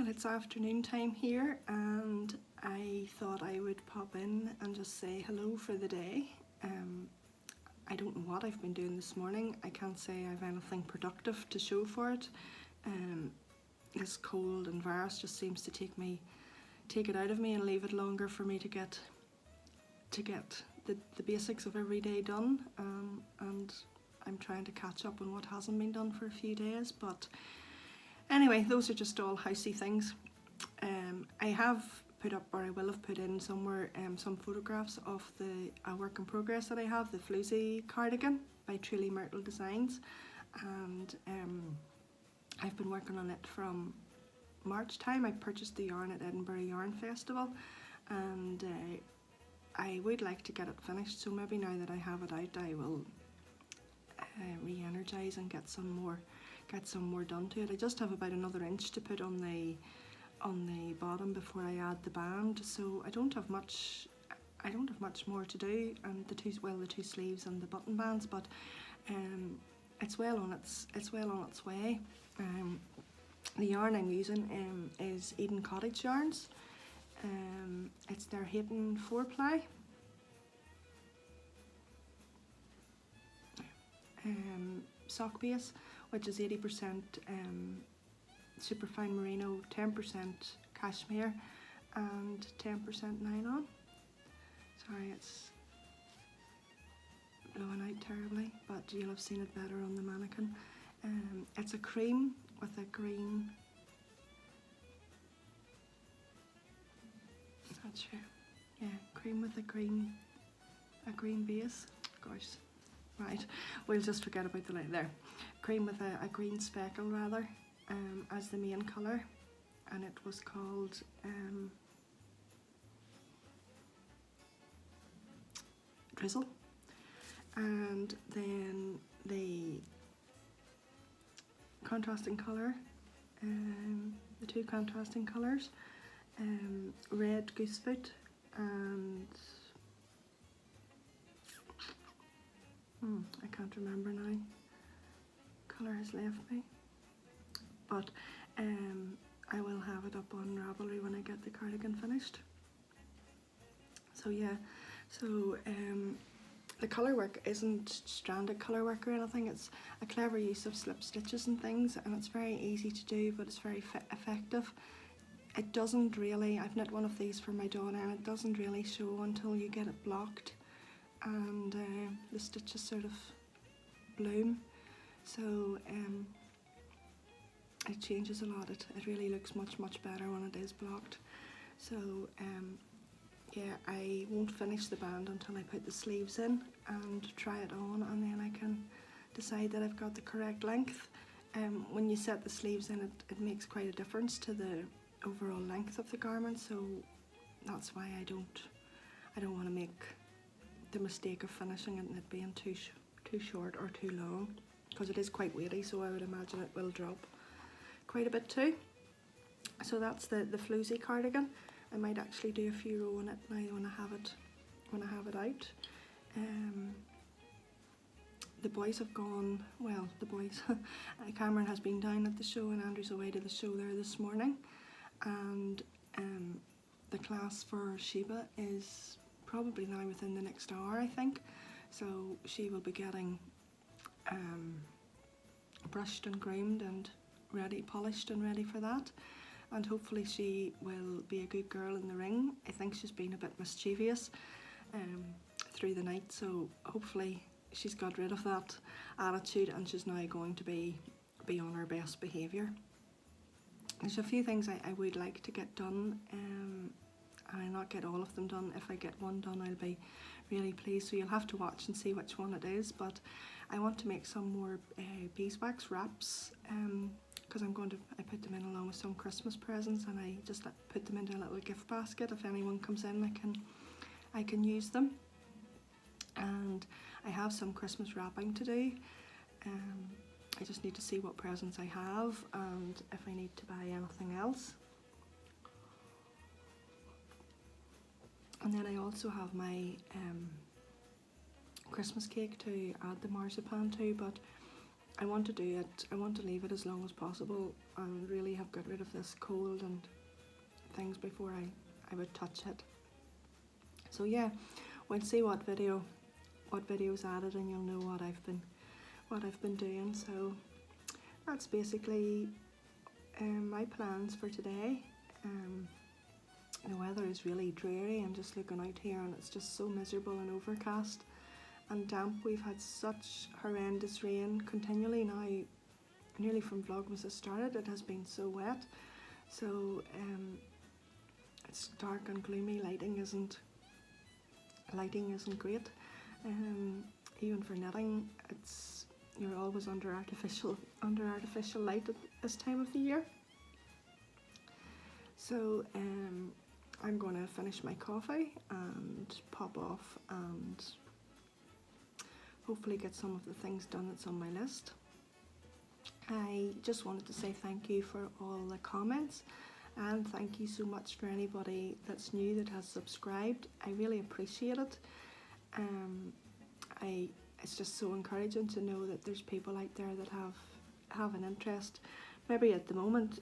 Well, it's afternoon time here and I thought I would pop in and just say hello for the day. I don't know what I've been doing this morning. I can't say I've anything productive to show for it. This cold and virus just seems to take it out of me and leave it longer for me to get the basics of every day done. And I'm trying to catch up on what hasn't been done for a few days, but anyway, those are just all housey things. I have put up, or I will have put in somewhere, some photographs of a work in progress that I have, the Floozy cardigan by Myrtle Designs, and I've been working on it from March time. I purchased the yarn at Edinburgh Yarn Festival, and I would like to get it finished, so maybe now that I have it out I will re-energise and get some more done to it. I just have about another inch to put on the bottom before I add the band, so I don't have much more to do, and the two sleeves and the button bands, but it's well on its way. The yarn I'm using is Eden Cottage yarns. It's their Hayton 4-ply. Sock base, which is 80% superfine merino, 10% cashmere and 10% nylon. Sorry, it's blowing out terribly, but you'll have seen it better on the mannequin. It's a cream with a green, not sure, yeah, cream with a green base. Gosh, right, we'll just forget about the light there. Cream with a green speckle rather, as the main colour, and it was called Drizzle. And then the contrasting colour, the two contrasting colours, red goosefoot and I can't remember now, colour has left me, but I will have it up on Ravelry when I get the cardigan finished. So yeah, so the colour work isn't stranded colour work or anything. It's a clever use of slip stitches and things, and it's very easy to do, but it's very effective. It doesn't really, I've knit one of these for my daughter, and it doesn't really show until you get it blocked and the stitches sort of bloom. So it changes a lot. It really looks much better when it is blocked. So yeah, I won't finish the band until I put the sleeves in and try it on, and then I can decide that I've got the correct length. When you set the sleeves in, it makes quite a difference to the overall length of the garment, so that's why I don't want to make the mistake of finishing it and it being too short or too long, because it is quite weighty, so I would imagine it will drop quite a bit too. So that's the Floozy cardigan. I might actually do a few row on it now when I have it out. The boys have gone, well, the boys, Cameron has been down at the show and Andrew's away to the show there this morning, and the class for Sheba is probably now within the next hour, I think, so she will be getting brushed and groomed and polished and ready for that, and hopefully she will be a good girl in the ring. I think she's been a bit mischievous through the night, so hopefully she's got rid of that attitude and she's now going to be on her best behaviour. There's a few things I would like to get done, and I'll not get all of them done. If I get one done, I'll be really pleased, so you'll have to watch and see which one it is. But I want to make some more beeswax wraps, because I put them in along with some Christmas presents, and I just put them into a little gift basket. If anyone comes in, I can use them. And I have some Christmas wrapping to do. I just need to see what presents I have and if I need to buy anything else. And then I also have my Christmas cake to add the marzipan to, but I want to do it, I want to leave it as long as possible and really have got rid of this cold and things before I would touch it. So yeah, we'll see what video's added, and you'll know what I've been doing. So that's basically my plans for today. The weather is really dreary. I'm just looking out here and it's just so miserable and overcast and damp. We've had such horrendous rain continually now, nearly from Vlogmas has started. It has been so wet. So it's dark and gloomy. Lighting isn't great. Even for knitting, you're always under artificial light at this time of the year. So I'm going to finish my coffee and pop off and hopefully get some of the things done that's on my list. I just wanted to say thank you for all the comments, and thank you so much for anybody that's new that has subscribed. I really appreciate it. It's just so encouraging to know that there's people out there that have an interest, maybe at the moment,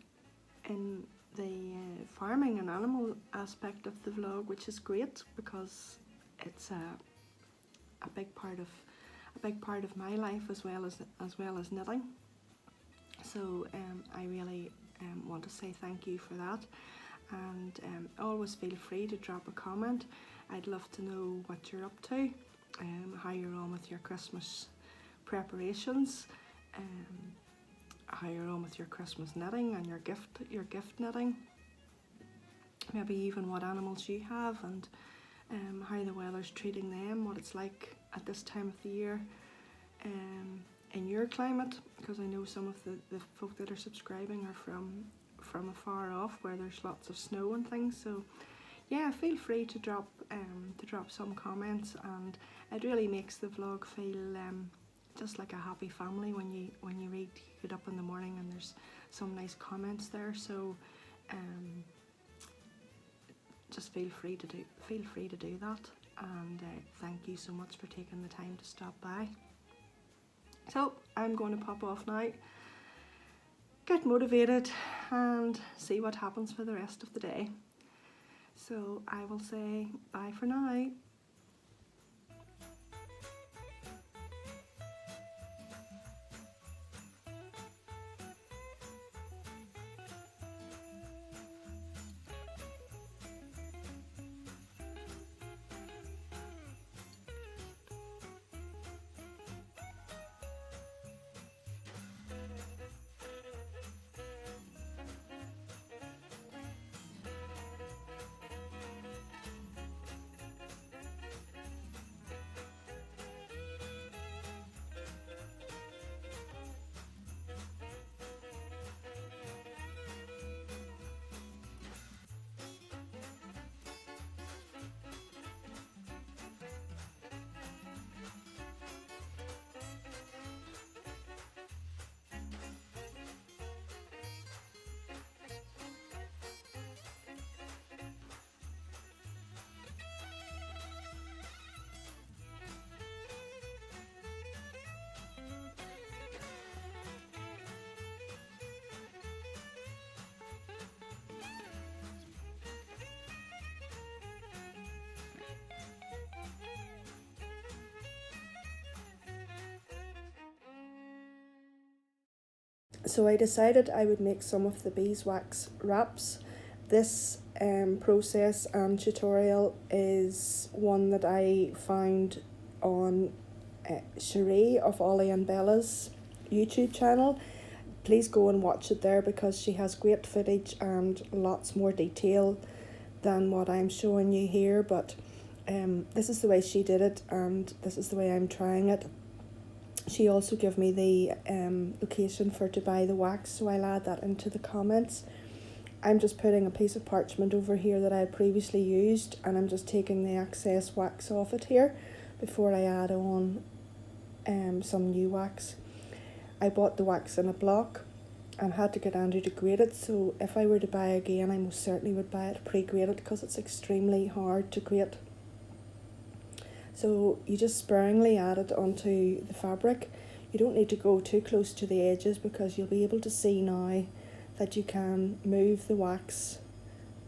in the farming and animal aspect of the vlog, which is great because it's a big part of my life as well as knitting. So I really want to say thank you for that, and always feel free to drop a comment. I'd love to know what you're up to, how you're on with your Christmas preparations, how you're on with your Christmas knitting and your gift knitting, maybe even what animals you have, and how the weather's treating them, what it's like at this time of the year in your climate, because I know some of the folk that are subscribing are from afar off where there's lots of snow and things. So yeah, feel free to drop some comments, and it really makes the vlog feel just like a happy family when you get up in the morning and there's some nice comments there. So just feel free to do that, and thank you so much for taking the time to stop by. So I'm going to pop off now, get motivated and see what happens for the rest of the day. So I will say bye for now. So I decided I would make some of the beeswax wraps. This process and tutorial is one that I found on Cherie of Ollie and Bella's YouTube channel. Please go and watch it there because she has great footage and lots more detail than what I'm showing you here. But this is the way she did it, and this is the way I'm trying it. She also gave me the location for to buy the wax, so I'll add that into the comments. I'm just putting a piece of parchment over here that I had previously used, and I'm just taking the excess wax off it here before I add on some new wax. I bought the wax in a block and had to get Andrew to grade it, so if I were to buy again I most certainly would buy it pre-graded because it's extremely hard to grade. So you just sparingly add it onto the fabric. You don't need to go too close to the edges because you'll be able to see now that you can move the wax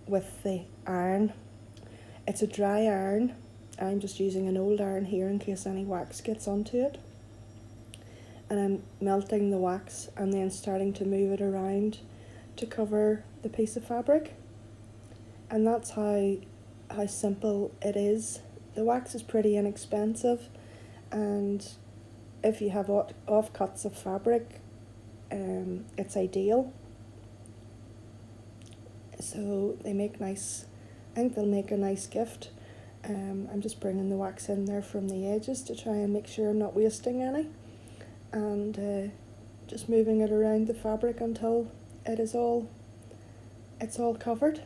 with the iron. It's a dry iron. I'm just using an old iron here in case any wax gets onto it. And I'm melting the wax and then starting to move it around to cover the piece of fabric. And that's how simple it is. The wax is pretty inexpensive, and if you have offcuts of fabric, it's ideal. So they make nice, I think they'll make a nice gift. I'm just bringing the wax in there from the edges to try and make sure I'm not wasting any, and just moving it around the fabric until it's all covered.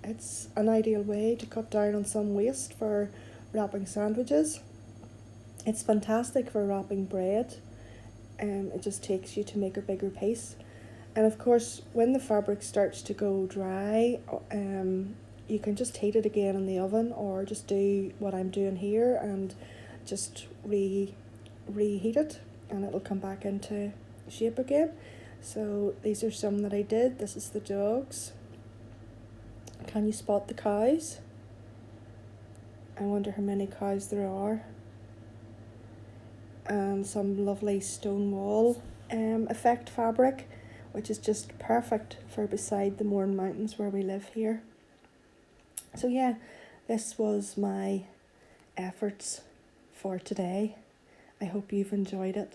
It's an ideal way to cut down on some waste for wrapping sandwiches. It's fantastic for wrapping bread. It just takes you to make a bigger piece. And of course, when the fabric starts to go dry, you can just heat it again in the oven, or just do what I'm doing here and just reheat it, and it'll come back into shape again. So these are some that I did. This is the dogs. Can you spot the cows? I wonder how many cows there are. And some lovely stone wall effect fabric, which is just perfect for beside the Mourne Mountains where we live here. So yeah, this was my efforts for today. I hope you've enjoyed it.